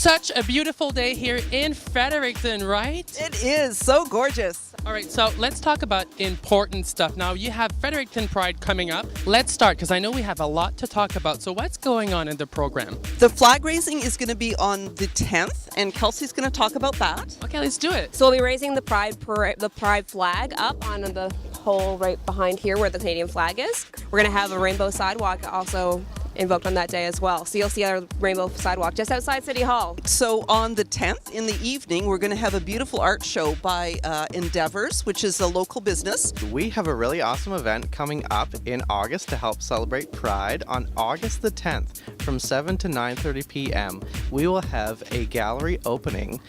Such a beautiful day here in Fredericton, right? It is so gorgeous. All right, so let's talk about important stuff. Now, you have Fredericton Pride coming up. Let's start, because I know we have a lot to talk about. So what's going on in the program? The flag raising is going to be on the 10th, and Kelsey's going to talk about that. Okay, let's do it. So we'll be raising the Pride flag up on the pole right behind here where the Canadian flag is. We're going to have a rainbow sidewalk also invoked on that day as well. So you'll see our rainbow sidewalk just outside City Hall. So on the 10th in the evening, we're going to have a beautiful art show by Endeavors, which is a local business. We have a really awesome event coming up in August to help celebrate Pride on August the 10th from 7 to 9:30 p.m. We will have a gallery opening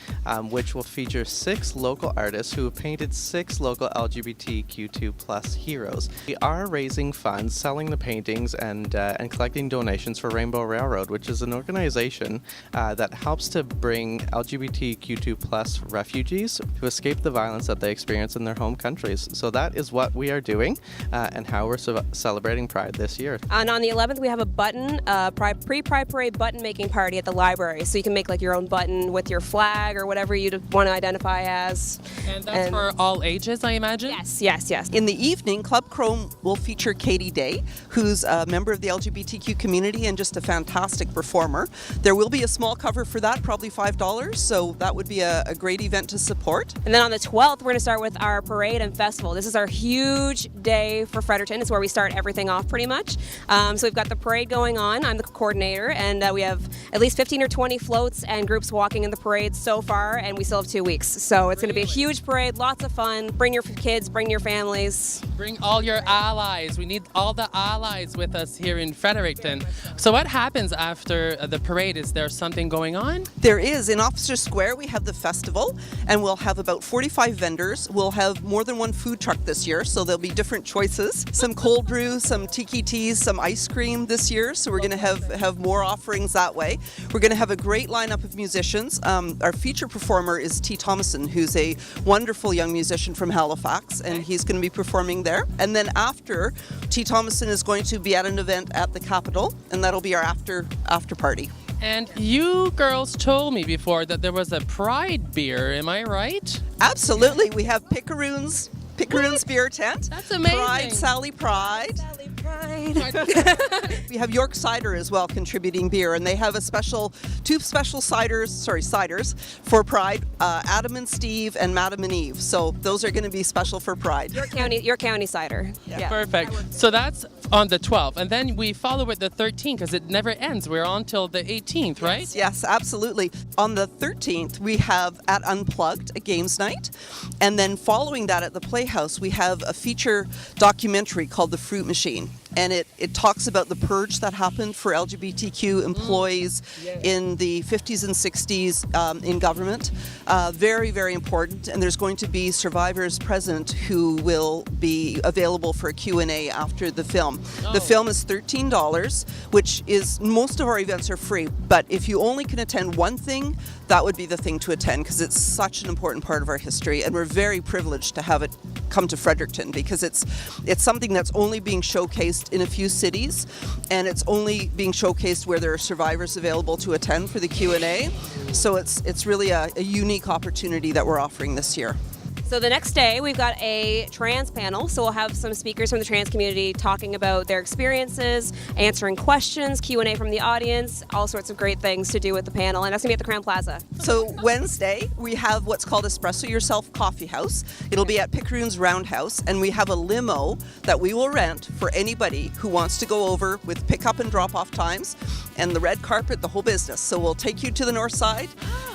which will feature 6 local artists who have painted 6 local LGBTQ2+ heroes. We are raising funds, selling the paintings, and collecting donations for Rainbow Railroad, which is an organization that helps to bring LGBTQ2+ refugees to escape the violence that they experience in their home countries. So that is what we are doing and how we're celebrating Pride this year. And on the 11th, we have a pre-Pride Parade button making party at the library. So you can make like your own button with your flag or whatever you want to identify as. And that's for all ages, I imagine? Yes. In the evening, Club Chrome will feature Katie Day, who's a member of the LGBTQ community and just a fantastic performer. There will be a small cover for that, probably $5, so that would be a great event to support. And then on the 12th, we're going to start with our parade and festival. This is our huge day for Fredericton. It's where we start everything off pretty much. So we've got the parade going on. I'm the coordinator, and we have at least 15 or 20 floats and groups walking in the parade so far, and we still have 2 weeks. So it's going to be a huge parade, lots of fun. Bring your kids, bring your families. Bring all your allies. We need all the allies with us here in Fredericton. So what happens after the parade? Is there something going on? There is. In Officer Square, we have the festival, and we'll have about 45 vendors. We'll have more than one food truck this year, so there'll be different choices. Some cold brew, some tiki teas, some ice cream this year, so we're going to have more offerings that way. We're going to have a great lineup of musicians. Our feature performer is T. Thomason, who's a wonderful young musician from Halifax, and he's going to be performing there. And then after, T. Thomason is going to be at an event at the Capitol, and that'll be our after party. And you girls told me before that there was a Pride beer, am I right? Absolutely. We have Picaroon's beer tent. That's amazing. Pride, Sally Pride. We have York Cider as well contributing beer, and they have two special ciders for Pride, Adam and Steve and Madam and Eve. So those are going to be special for Pride. Your county cider. Yeah. Perfect. So that's on the 12th, and then we follow with the 13th because it never ends. We're on till the 18th, right? Yes, absolutely. On the 13th, we have at Unplugged a games night, and then following that at the Playhouse, we have a feature documentary called The Fruit Machine. And it talks about the purge that happened for LGBTQ employees in the 50s and 60s in government. Very, very important. And there's going to be survivors present who will be available for a Q&A after the film. The film is $13, which is, most of our events are free. But if you only can attend one thing, that would be the thing to attend, because it's such an important part of our history. And we're very privileged to have it come to Fredericton, because it's something that's only being showcased in a few cities, and it's only being showcased where there are survivors available to attend for the Q&A. So it's really a unique opportunity that we're offering this year. So the next day, we've got a trans panel. So we'll have some speakers from the trans community talking about their experiences, answering questions, Q&A from the audience, all sorts of great things to do with the panel. And that's going to be at the Crown Plaza. So Wednesday, we have what's called Espresso Yourself Coffee House. It'll be at Picaroon's Roundhouse, and we have a limo that we will rent for anybody who wants to go over with pick-up and drop-off times and the red carpet, the whole business. So we'll take you to the north side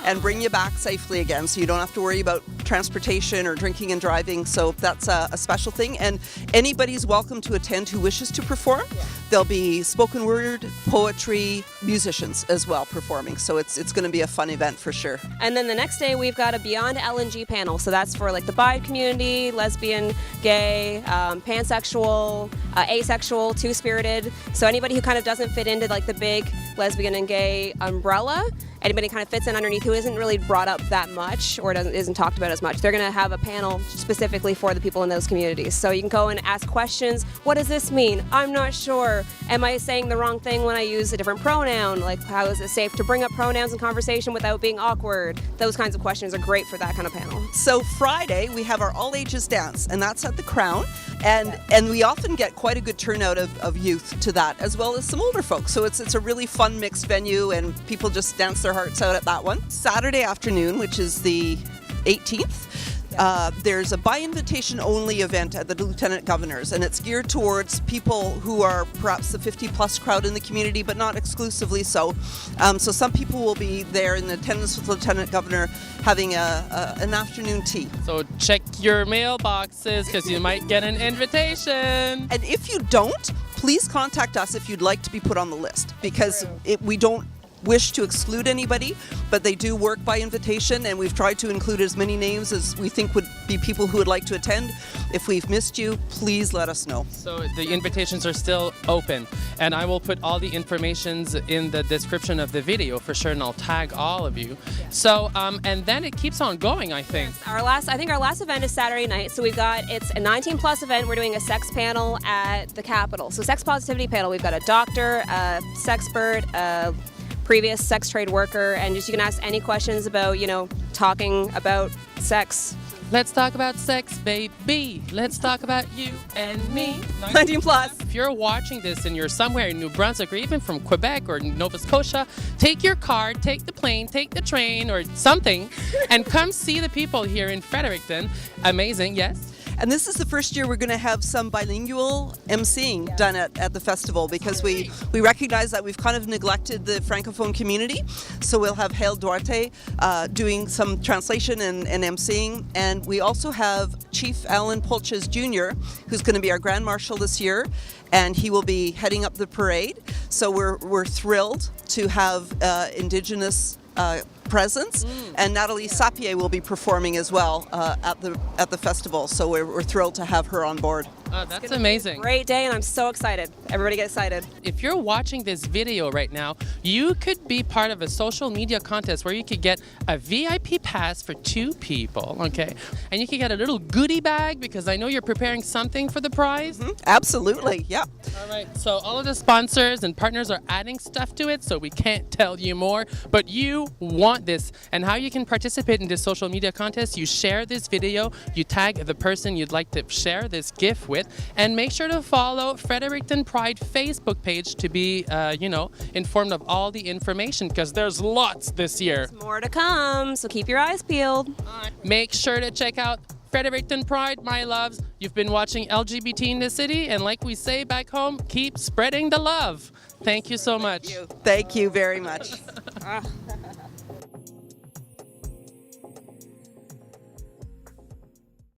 and bring you back safely again, so you don't have to worry about transportation or drinking and driving. So that's a special thing, and anybody's welcome to attend who wishes to perform. There'll be spoken word, poetry, musicians as well performing, so it's going to be a fun event for sure. And then the next day, we've got a Beyond Lng panel. So that's for like the bi community, lesbian, gay, pansexual, asexual, two-spirited. So anybody who kind of doesn't fit into like the big lesbian and gay umbrella, anybody kind of fits in underneath who isn't really brought up that much or isn't talked about as as much. They're going to have a panel specifically for the people in those communities. So you can go and ask questions. What does this mean? I'm not sure. Am I saying the wrong thing when I use a different pronoun? Like, how is it safe to bring up pronouns in conversation without being awkward? Those kinds of questions are great for that kind of panel. So Friday, we have our all ages dance, and that's at the Crown. And we often get quite a good turnout of youth to that, as well as some older folks. So it's a really fun mixed venue, and people just dance their hearts out at that one. Saturday afternoon, which is the 18th, there's a by invitation only event at the Lieutenant Governor's, and it's geared towards people who are perhaps the 50 plus crowd in the community, but not exclusively so. So some people will be there in attendance with the Lieutenant Governor having an afternoon tea. So check your mailboxes because you might get an invitation. And if you don't, please contact us if you'd like to be put on the list, because we don't wish to exclude anybody, but they do work by invitation, and we've tried to include as many names as we think would be people who would like to attend. If we've missed you, please let us know. So the invitations are still open, and I will put all the informations in the description of the video for sure, and I'll tag all of you. So and then it keeps on going, I think. I think our last event is Saturday night. So it's a 19 plus event. We're doing a sex panel at the Capitol. So sex positivity panel. We've got a doctor, a sexpert, a previous sex trade worker, and just you can ask any questions about, talking about sex. Let's talk about sex, baby. Let's talk about you and me. 19 plus. If you're watching this and you're somewhere in New Brunswick or even from Quebec or Nova Scotia, take your car, take the plane, take the train or something, and come see the people here in Fredericton. Amazing, yes? And this is the first year we're going to have some bilingual emceeing done at the festival, because we recognize that we've kind of neglected the Francophone community. So we'll have Hale Duarte doing some translation and emceeing. And we also have Chief Alan Pulches Jr., who's going to be our Grand Marshal this year, and he will be heading up the parade. So we're thrilled to have Indigenous presence, and Natalie Sapie will be performing as well at the festival. So we're thrilled to have her on board. That's amazing. Great day, and I'm so excited. Everybody get excited. If you're watching this video right now, you could be part of a social media contest where you could get a VIP pass for 2 people, okay? And you could get a little goodie bag, because I know you're preparing something for the prize. Mm-hmm. Absolutely, yeah. All right, so all of the sponsors and partners are adding stuff to it, so we can't tell you more, but you want this. And how you can participate in this social media contest, you share this video, you tag the person you'd like to share this gift with, and make sure to follow Fredericton Pride Facebook page to be, informed of all the information, because there's lots this year. There's more to come, so keep your eyes peeled. Make sure to check out Fredericton Pride, my loves. You've been watching LGBT in the City, and like we say back home, keep spreading the love. Thank you so much. Thank you very much.